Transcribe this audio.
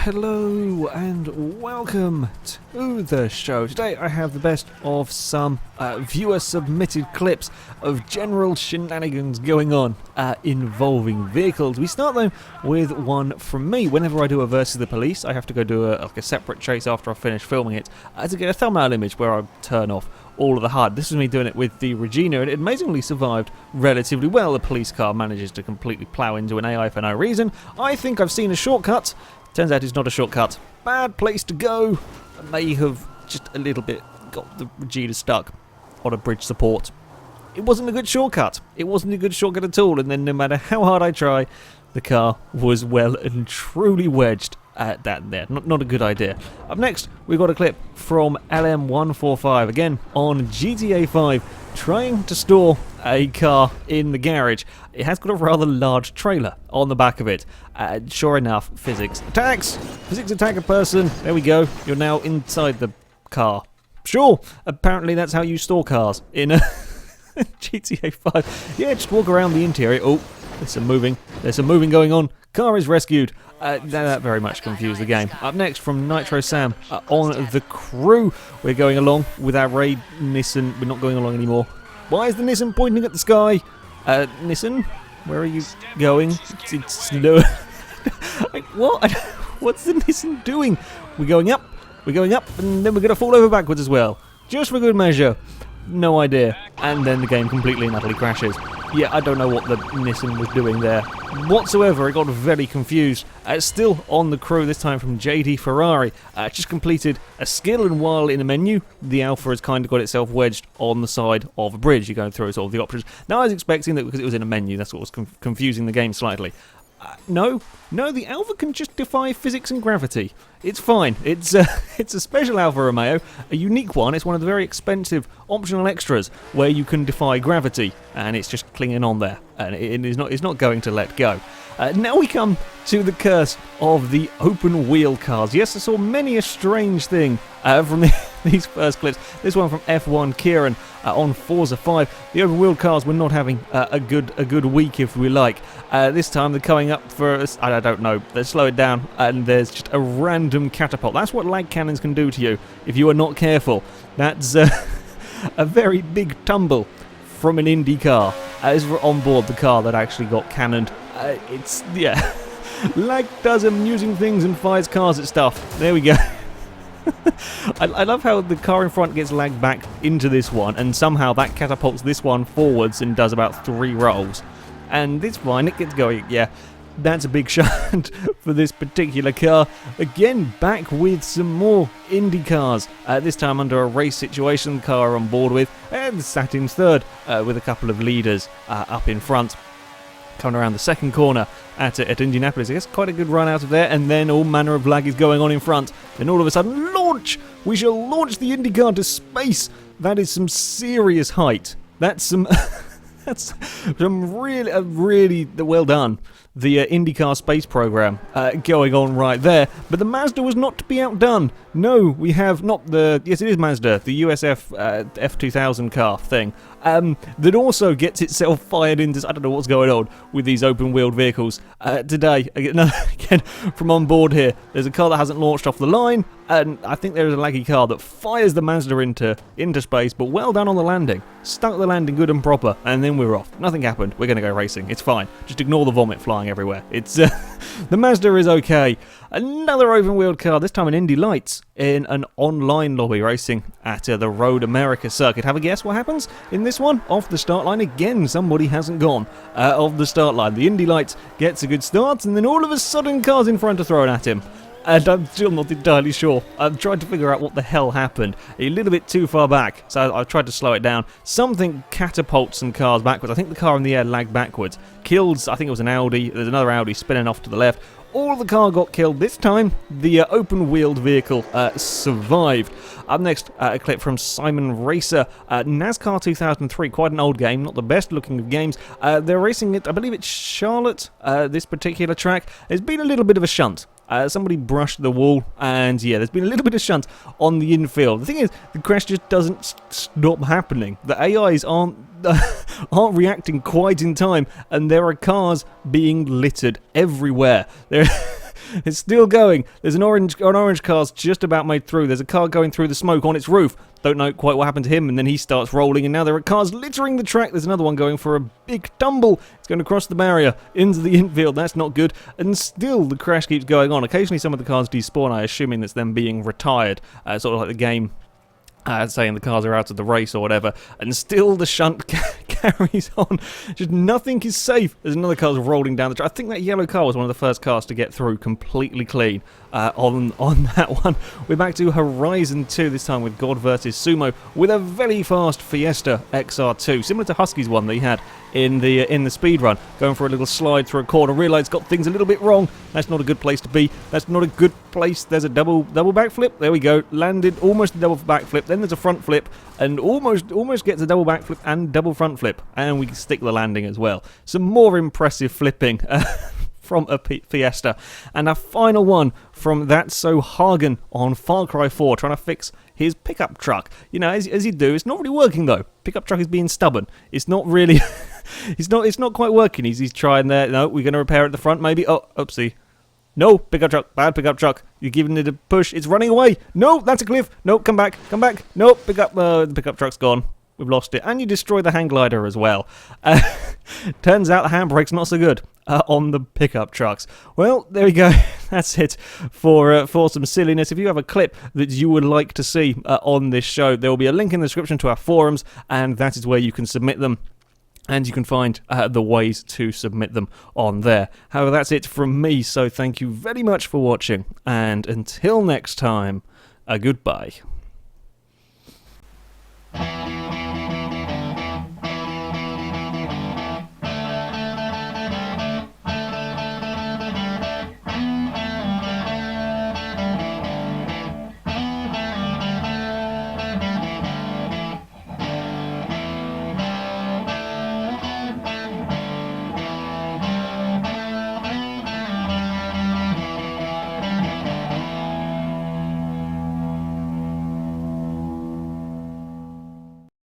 Hello and welcome to the show. Today I have the best of some viewer submitted clips of general shenanigans going on involving vehicles. We start though with one from me. Whenever I do a versus the police, I have to go do a separate chase after I finish filming it to get a thumbnail image where I turn off all of the HUD. This is me doing it with the Regina, and it amazingly survived relatively well. The police car manages to completely plough into an AI for no reason. I think I've seen a shortcut. Turns out it's not a shortcut. Bad place to go. I may have just a little bit got the Regina stuck on a bridge support. It wasn't a good shortcut. It wasn't a good shortcut at all, and then no matter how hard I try, the car was well and truly wedged at that there. Not a good idea. Up next, we've got a clip from LM145, again on GTA 5, trying to store a car in the garage. It has got a rather large trailer on the back of it. Sure enough, physics attacks. Physics attack a person. There we go. You're now inside the car. Sure, apparently that's how you store cars in a GTA 5. Yeah, just walk around the interior. Oh, there's some moving going on. Car is rescued. That very much confused the game. Up next from Nitro Sam on the crew. We're going along with our raid Nissan. We're not going along anymore. Why is the Nissan pointing at the sky? Nissan, where are you going? It's slow. What? What's the Nissan doing? We're going up, and then we're going to fall over backwards as well. Just for good measure. No idea. And then the game completely and utterly crashes. Yeah, I don't know what the Nissan was doing there whatsoever. It got very confused. Still on the crew, this time from JD Ferrari. Just completed a skill, and while in a menu, the Alfa has kind of got itself wedged on the side of a bridge. You're going through sort of the options. Now I was expecting that because it was in a menu, that's what was confusing the game slightly. No, the Alfa can just defy physics and gravity. It's fine. It's a special Alfa Romeo, a unique one. It's one of the very expensive optional extras where you can defy gravity, and it's just clinging on there, and it's not going to let go. Now we come to the curse of the open wheel cars. Yes, I saw many a strange thing from these first clips. This one from F1 Kiran on Forza 5. The open wheel cars were not having a good week, if we like. This time they're coming up for, I don't know, they slow it down, and there's just a random catapult. That's what lag cannons can do to you if you are not careful. That's a very big tumble from an Indycar. As we're on board the car that actually got cannoned. Yeah. Lag does amusing things and fires cars at stuff. There we go. I love how the car in front gets lagged back into this one, and somehow that catapults this one forwards and does about 3 rolls. And it's fine, it gets going. Yeah, that's a big shot for this particular car. Again, back with some more Indy cars. This time under a race situation, the car on board with, and sat in third with a couple of leaders up in front. Coming around the second corner at Indianapolis. I guess quite a good run out of there, and then all manner of lag is going on in front. Then all of a sudden, launch! We shall launch the Indycar to space! That is some serious height. That's some... That's some really well done. The IndyCar space program going on right there. But the Mazda was not to be outdone. No, we have not the... Yes, it is Mazda, the USF F2000 car thing. That also gets itself fired into... I don't know what's going on with these open-wheeled vehicles. Today, again, from on board here, there's a car that hasn't launched off the line, and I think there is a laggy car that fires the Mazda into space, but well done on the landing. Stuck the landing good and proper, and then we're off. Nothing happened. We're going to go racing. It's fine. Just ignore the vomit flying everywhere. It's the Mazda is okay. Another open-wheeled car, this time an Indy Lights, in an online lobby racing at the Road America circuit. Have a guess what happens in this one? Off the start line again, somebody hasn't gone off the start line. The Indy Lights gets a good start, and then all of a sudden cars in front are thrown at him. And I'm still not entirely sure. I'm trying to figure out what the hell happened. A little bit too far back, so I've tried to slow it down. Something catapults some cars backwards. I think the car in the air lagged backwards. Kills, I think it was an Audi. There's another Audi spinning off to the left. All of the car got killed. This time, the open-wheeled vehicle survived. Up next, a clip from Simon Racer. NASCAR 2003, quite an old game, not the best looking of games. They're racing it, I believe it's Charlotte, this particular track. There's been a little bit of a shunt. Somebody brushed the wall, and yeah, there's been a little bit of shunt on the infield. The thing is, the crash just doesn't stop happening. The AIs aren't reacting quite in time, and there are cars being littered everywhere. It's still going. There's an orange car's just about made through. There's a car going through the smoke on its roof. Don't know quite what happened to him, and then he starts rolling, and now there are cars littering the track. There's another one going for a big tumble. It's going across the barrier into the infield. That's not good. And still, the crash keeps going on. Occasionally, some of the cars despawn, I assuming that's them being retired, sort of like the game. Saying the cars are out of the race or whatever, and still the shunt carries on. Just nothing is safe. There's another car rolling down the track. I think that yellow car was one of the first cars to get through completely clean on that one. We're back to Horizon 2, this time with God versus Sumo, with a very fast Fiesta XR2, similar to Husky's one that he had in the speed run, going for a little slide through a corner. Realised got things a little bit wrong. That's not a good place to be. That's not a good place. There's a double backflip. There we go. Landed almost a double backflip. Then there's a front flip and almost gets a double backflip and double front flip, and we can stick the landing as well. Some more impressive flipping from a Fiesta, and a final one from That's So Hagen on Far Cry 4, trying to fix his pickup truck. You know, as you do, it's not really working though. Pickup truck is being stubborn. It's not really. It's not quite working. He's trying there. No, we're going to repair it at the front maybe. Oh, oopsie. No, pickup truck, bad pickup truck. You're giving it a push. It's running away. No, that's a cliff. No, come back. No, the pickup truck's gone. We've lost it. And you destroy the hang glider as well. Turns out the handbrake's not so good on the pickup trucks. Well, there we go. That's it for some silliness. If you have a clip that you would like to see on this show, there will be a link in the description to our forums, and that is where you can submit them. And you can find the ways to submit them on there. However, that's it from me, so thank you very much for watching, and until next time, goodbye.